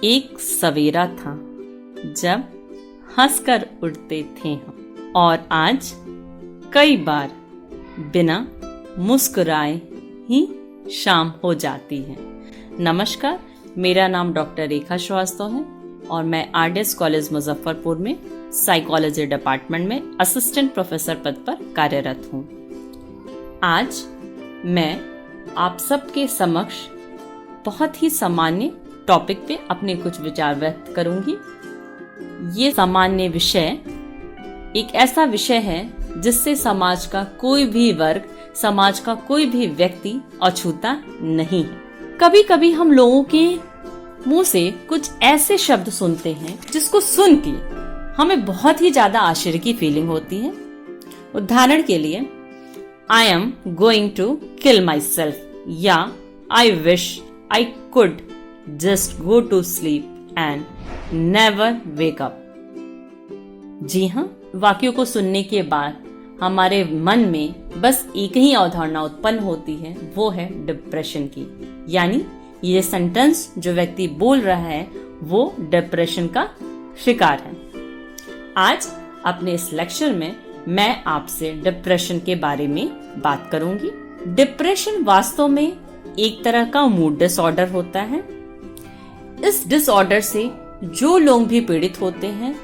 एक सवेरा था जब हंसकर उड़ते थे हम, और आज कई बार बिना मुस्कुराए ही शाम हो जाती है। नमस्कार, मेरा नाम डॉक्टर रेखा श्रीवास्तव है और मैं आरडीएस कॉलेज मुजफ्फरपुर में साइकोलॉजी डिपार्टमेंट में असिस्टेंट प्रोफेसर पद पर कार्यरत हूँ। आज मैं आप सबके समक्ष बहुत ही सामान्य टॉपिक पे अपने कुछ विचार व्यक्त करूंगी। ये सामान्य विषय एक ऐसा विषय है जिससे समाज का कोई भी वर्ग, समाज का कोई भी व्यक्ति अछूता नहीं है। कभी कभी हम लोगों के मुंह से कुछ ऐसे शब्द सुनते हैं जिसको सुन के हमें बहुत ही ज्यादा आश्चर्य की फीलिंग होती है। उदाहरण के लिए, I am going to kill myself या I wish I could just go to sleep and never wake up. जी हाँ, वाक्यों को सुनने के बाद हमारे मन में बस एक ही अवधारणा उत्पन्न होती है, वो है डिप्रेशन की। यानी ये सेंटेंस जो व्यक्ति बोल रहा है वो डिप्रेशन का शिकार है। आज अपने इस लेक्चर में मैं आपसे डिप्रेशन के बारे में बात करूंगी। डिप्रेशन वास्तव में एक तरह का मूड डिसऑर्डर होता है। इस डिसऑर्डर से जो लोग भी पीड़ित होते हैं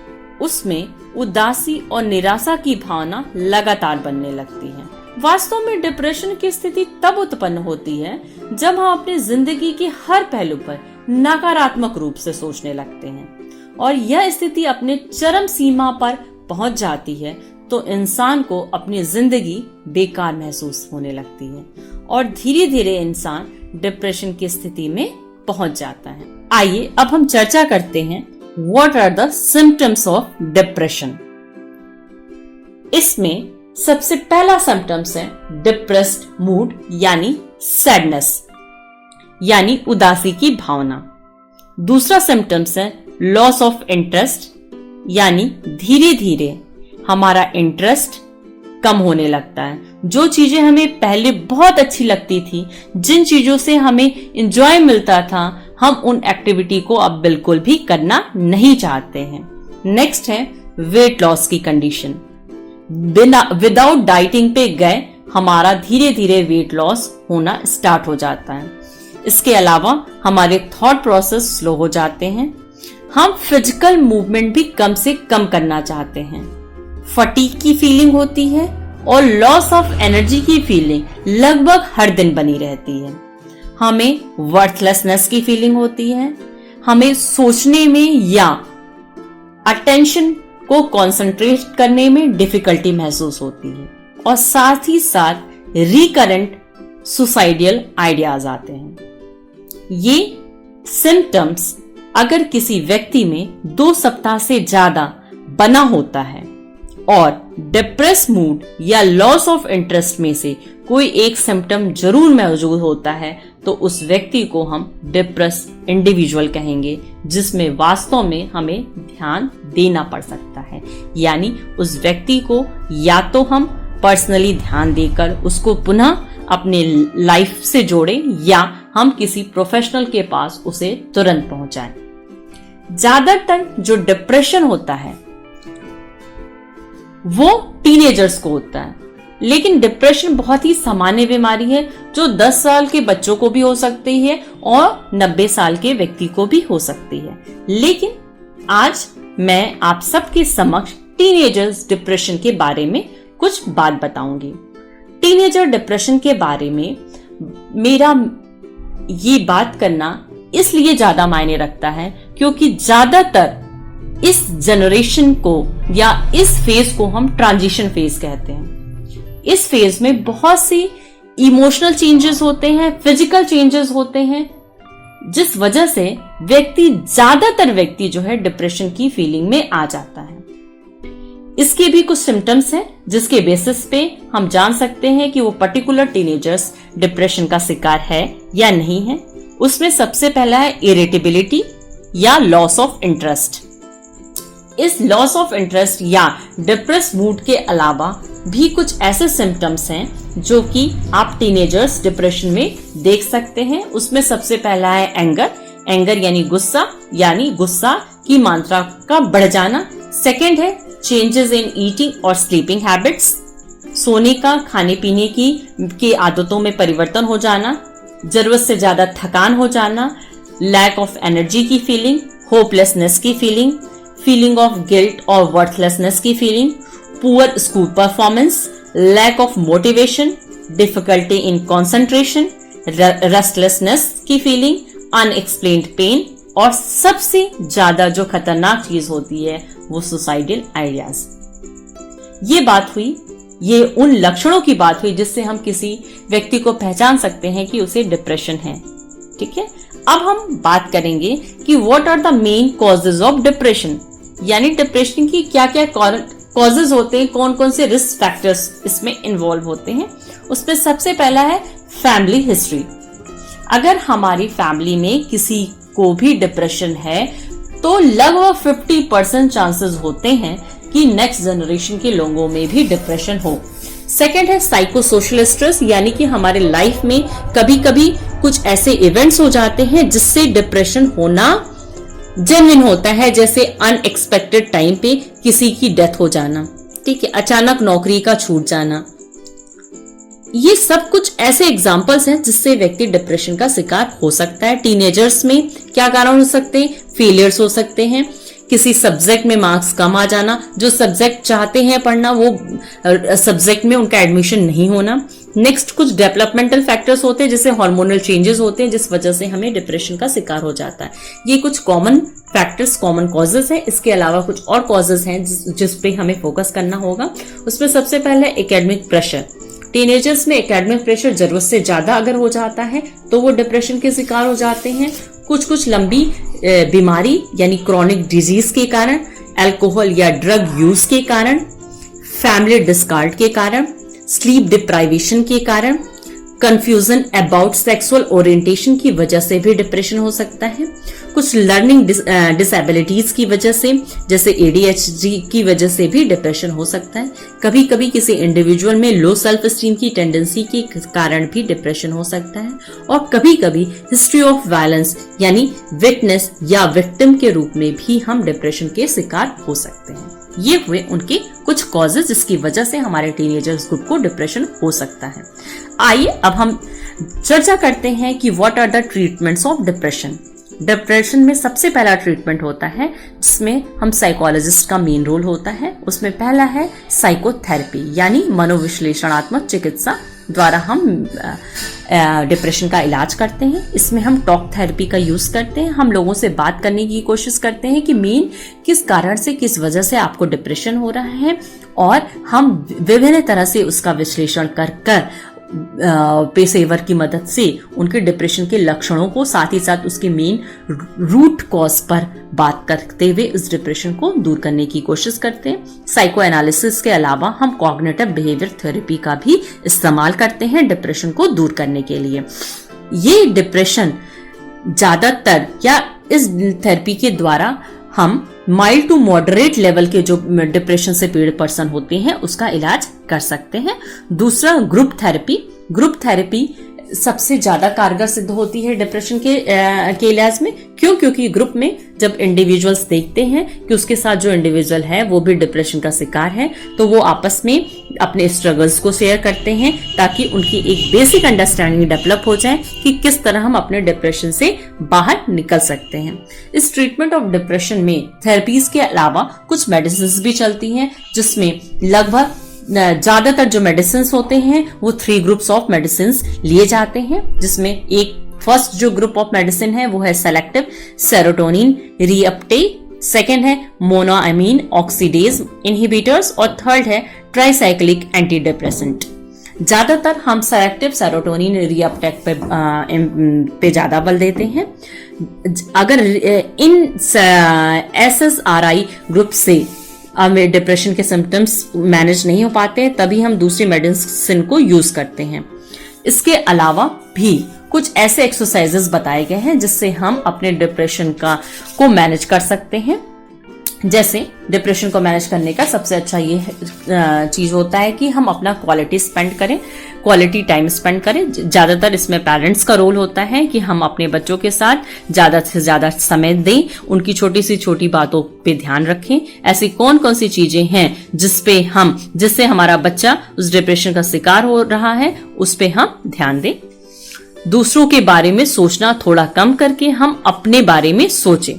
उसमें उदासी और निराशा की भावना लगातार बनने लगती है। वास्तव में डिप्रेशन की स्थिति तब उत्पन्न होती है जब हम अपनी जिंदगी के हर पहलू पर नकारात्मक रूप से सोचने लगते हैं और यह स्थिति अपने चरम सीमा पर पहुंच जाती है तो इंसान को अपनी जिंदगी बेकार महसूस होने लगती है और धीरे धीरे इंसान डिप्रेशन की स्थिति में पहुंच जाता है। आइए अब हम चर्चा करते हैं what are the symptoms of depression. इसमें सबसे पहला सिम्टम्स है डिप्रेस्ड मूड यानी सैडनेस यानी उदासी की भावना। दूसरा सिम्टम्स है लॉस ऑफ इंटरेस्ट यानी धीरे धीरे हमारा इंटरेस्ट कम होने लगता है। जो चीजें हमें पहले बहुत अच्छी लगती थी, जिन चीजों से हमें एंजॉय मिलता था, हम उन एक्टिविटी को अब बिल्कुल भी करना नहीं चाहते हैं। नेक्स्ट है वेट लॉस की कंडीशन। विदाउट डाइटिंग पे गए हमारा धीरे धीरे वेट लॉस होना स्टार्ट हो जाता है। इसके अलावा हमारे थॉट प्रोसेस स्लो हो जाते हैं। हम फिजिकल मूवमेंट भी कम से कम करना चाहते हैं। फटीग की फीलिंग होती है और लॉस ऑफ एनर्जी की फीलिंग लगभग हर दिन बनी रहती है। हमें वर्थलेसनेस की फीलिंग होती है। हमें सोचने में या अटेंशन को कंसंट्रेट करने में डिफिकल्टी महसूस होती है और साथ ही साथ रिकरेंट सुसाइडियल आइडियाज आते हैं। ये सिम्टम्स अगर किसी व्यक्ति में 2 सप्ताह से ज्यादा बना होता है और डिप्रेस मूड या लॉस ऑफ इंटरेस्ट में से कोई एक सिम्टम जरूर मौजूद होता है तो उस व्यक्ति को हम डिप्रेस इंडिविजुअल कहेंगे, जिसमें वास्तव में हमें ध्यान देना पड़ सकता है। यानी उस व्यक्ति को या तो हम पर्सनली ध्यान देकर उसको पुनः अपने लाइफ से जोड़ें या हम किसी प्रोफेशनल के पास उसे तुरंत पहुंचाएं। ज्यादातर जो डिप्रेशन होता है वो टीनेजर्स को होता है, लेकिन डिप्रेशन बहुत ही सामान्य बीमारी है जो 10 साल के बच्चों को भी हो सकती है और 90 साल के व्यक्ति को भी हो सकती है। लेकिन आज मैं आप सबके समक्ष टीनेजर्स डिप्रेशन के बारे में कुछ बात बताऊंगी। टीनेजर डिप्रेशन के बारे में मेरा ये बात करना इसलिए ज्यादा मायने रखता है क्योंकि ज्यादातर इस जनरेशन को या इस फेज को हम ट्रांजिशन फेज कहते हैं। इस फेज में बहुत सी इमोशनल चेंजेस होते हैं, फिजिकल चेंजेस होते हैं, जिस वजह से ज्यादातर व्यक्ति जो है डिप्रेशन की फीलिंग में आ जाता है। इसके भी कुछ सिम्टम्स हैं जिसके बेसिस पे हम जान सकते हैं कि वो पर्टिकुलर टीनेजर्स डिप्रेशन का शिकार है या नहीं है। उसमें सबसे पहला है इरिटेबिलिटी या लॉस ऑफ इंटरेस्ट। इस लॉस ऑफ इंटरेस्ट या डिप्रेस मूड के अलावा भी कुछ ऐसे सिम्टम्स हैं जो कि आप टीनेजर्स डिप्रेशन में देख सकते हैं। उसमें सबसे पहला है एंगर एंगर यानी गुस्सा की मात्रा का बढ़ जाना। सेकंड है चेंजेस इन ईटिंग और स्लीपिंग हैबिट्स, सोने का, खाने पीने की आदतों में परिवर्तन हो जाना, जरूरत से ज्यादा थकान हो जाना, लैक ऑफ एनर्जी की फीलिंग, होपलेसनेस की फीलिंग, फीलिंग ऑफ गिल्ट और वर्थलेसनेस की feeling, poor school performance, lack of motivation, difficulty in concentration, restlessness की फीलिंग, अनएक्सप्लेन्ड पेन, और सबसे ज्यादा जो खतरनाक चीज होती है वो सुसाइडल आइडियाज। ये बात हुई, ये उन लक्षणों की बात हुई जिससे हम किसी व्यक्ति को पहचान सकते हैं कि उसे डिप्रेशन है। ठीक है, अब हम बात करेंगे कि what are the main causes of depression, यानी डिप्रेशन की क्या क्या कॉजेज होते हैं, कौन कौन से रिस्क फैक्टर्स इसमें इन्वॉल्व होते हैं। उसमें सबसे पहला है फैमिली हिस्ट्री। अगर हमारी फैमिली में किसी को भी डिप्रेशन है तो लगभग 50% चांसेस होते हैं कि नेक्स्ट जनरेशन के लोगों में भी डिप्रेशन हो। सेकेंड है साइको सोशल स्ट्रेस, यानी कि हमारे लाइफ में कभी कभी कुछ ऐसे इवेंट्स हो जाते हैं जिससे डिप्रेशन होना जेन्युइन होता है, जैसे अनएक्सपेक्टेड टाइम पे किसी की डेथ हो जाना, ठीक है, अचानक नौकरी का छूट जाना। ये सब कुछ ऐसे एग्जाम्पल्स हैं जिससे व्यक्ति डिप्रेशन का शिकार हो सकता है। टीनेजर्स में क्या कारण हो सकते हैं, फेलियर्स हो सकते हैं, किसी सब्जेक्ट में मार्क्स कम आ जाना, जो सब्जेक्ट चाहते हैं पढ़ना वो सब्जेक्ट में उनका एडमिशन नहीं होना। नेक्स्ट कुछ डेवलपमेंटल फैक्टर्स होते हैं, जैसे हार्मोनल चेंजेस होते हैं जिस वजह से हमें डिप्रेशन का शिकार हो जाता है। ये कुछ कॉमन फैक्टर्स, कॉमन कॉजेज है। इसके अलावा कुछ और कॉजेज हैं जिस पे हमें फोकस करना होगा। उसमें सबसे पहले एकेडमिक प्रेशर। टीनेजर्स में एकेडमिक प्रेशर जरूरत से ज्यादा अगर हो जाता है तो वो डिप्रेशन के शिकार हो जाते हैं। कुछ लंबी बीमारी यानी क्रॉनिक डिजीज के कारण, अल्कोहल या ड्रग यूज के कारण, फैमिली डिस्कार्ड के कारण, स्लीप डिप्राइवेशन के कारण, कंफ्यूजन अबाउट सेक्सुअल ओरिएंटेशन की वजह से भी डिप्रेशन हो सकता है। कुछ लर्निंग डिसेबिलिटीज की वजह से, जैसे ADHD की वजह से भी डिप्रेशन हो सकता है। कभी कभी किसी इंडिविजुअल में लो सेल्फ स्टीम की टेंडेंसी के कारण भी डिप्रेशन हो सकता है। और कभी कभी हिस्ट्री ऑफ वायलेंस यानी विटनेस या विक्टिम के रूप में भी हम डिप्रेशन के शिकार हो सकते हैं। ये हुए उनके कुछ कॉजेज जिसकी वजह से हमारे टीनेजर्स ग्रुप को डिप्रेशन हो सकता है। आइए अब हम चर्चा करते हैं कि what are the treatments of depression. Depression में सबसे पहला ट्रीटमेंट होता है जिसमें हम साइकोलॉजिस्ट का मेन रोल होता है। उसमें पहला है साइकोथेरेपी यानी मनोविश्लेषणात्मक चिकित्सा द्वारा हम डिप्रेशन का इलाज करते हैं। इसमें हम टॉक थेरेपी का यूज करते हैं। हम लोगों से बात करने की कोशिश करते हैं कि मेन किस कारण से, किस वजह से आपको डिप्रेशन हो रहा है, और हम विभिन्न तरह से उसका विश्लेषण कर पेशेवर की मदद से उनके डिप्रेशन के लक्षणों को, साथ ही साथ उसके मेन रूट कॉज पर बात करते हुए इस डिप्रेशन को दूर करने की कोशिश करते हैं। साइको एनालिसिस के अलावा हम कॉग्निटिव बिहेवियर थेरेपी का भी इस्तेमाल करते हैं डिप्रेशन को दूर करने के लिए। ये डिप्रेशन ज्यादातर या इस थेरेपी के द्वारा हम माइल्ड टू मॉडरेट लेवल के जो डिप्रेशन से पीड़ित पर्सन होते हैं उसका इलाज कर सकते हैं। दूसरा ग्रुप थेरेपी सबसे ज्यादा कारगर सिद्ध होती है डिप्रेशन के इलाज में। क्योंकि ग्रुप में जब इंडिविजुअल्स देखते हैं कि उसके साथ जो इंडिविजुअल है वो भी डिप्रेशन का शिकार है, तो वो आपस में अपने स्ट्रगल्स को शेयर करते हैं ताकि उनकी एक बेसिक अंडरस्टैंडिंग डेवलप हो जाए कि किस तरह हम अपने डिप्रेशन से बाहर निकल सकते हैं। इस ट्रीटमेंट ऑफ डिप्रेशन में थेरेपीज के अलावा कुछ मेडिसिन भी चलती हैं, जिसमें लगभग ज्यादातर जो मेडिसिन होते हैं वो 3 ग्रुप्स ऑफ मेडिसिन लिए जाते हैं, जिसमें एक फर्स्ट जो ग्रुप ऑफ मेडिसिन है वो है सेलेक्टिव सेरोटोनिन रीअपटेक, सेकेंड है मोनोअमीन ऑक्सीडेज इनहिबिटर्स, और थर्ड है ट्राइसाइक्लिक एंटीडिप्रेसेंट। ज्यादातर हम सेलेक्टिव सेरोटोनिन रीअपटेक पे ज्यादा बल देते हैं। अगर इन SSRI ग्रुप से डिप्रेशन के सिम्टम्स मैनेज नहीं हो पाते तभी हम दूसरी मेडिसिन को यूज करते हैं। इसके अलावा भी कुछ ऐसे एक्सरसाइजेस बताए गए हैं जिससे हम अपने डिप्रेशन को मैनेज कर सकते हैं। जैसे डिप्रेशन को मैनेज करने का सबसे अच्छा ये चीज होता है कि हम अपना क्वालिटी टाइम स्पेंड करें। ज्यादातर इसमें पेरेंट्स का रोल होता है कि हम अपने बच्चों के साथ ज्यादा से ज्यादा समय दें, उनकी छोटी से छोटी बातों पे ध्यान रखें। ऐसी कौन कौन सी चीजें हैं जिससे हमारा बच्चा उस डिप्रेशन का शिकार हो रहा है, उस पे हम ध्यान दें। दूसरों के बारे में सोचना थोड़ा कम करके हम अपने बारे में सोचें।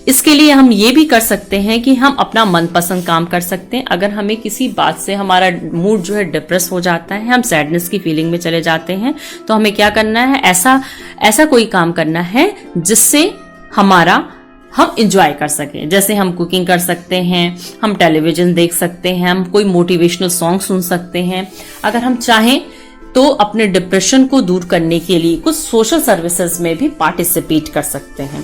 इसके लिए हम ये भी कर सकते हैं कि हम अपना मनपसंद काम कर सकते हैं। अगर हमें किसी बात से हमारा मूड जो है डिप्रेस हो जाता है, हम सैडनेस की फीलिंग में चले जाते हैं, तो हमें क्या करना है, ऐसा कोई काम करना है जिससे हम इंजॉय कर सकें। जैसे हम कुकिंग कर सकते हैं, हम टेलीविजन देख सकते हैं, हम कोई मोटिवेशनल सॉन्ग सुन सकते हैं। अगर हम चाहें तो अपने डिप्रेशन को दूर करने के लिए कुछ सोशल सर्विसेज में भी पार्टिसिपेट कर सकते हैं।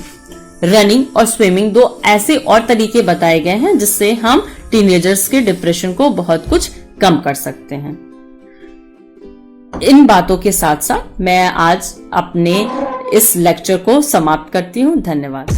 रनिंग और स्विमिंग 2 ऐसे और तरीके बताए गए हैं जिससे हम टीनेजर्स के डिप्रेशन को बहुत कुछ कम कर सकते हैं। इन बातों के साथ साथ मैं आज अपने इस लेक्चर को समाप्त करती हूँ। धन्यवाद।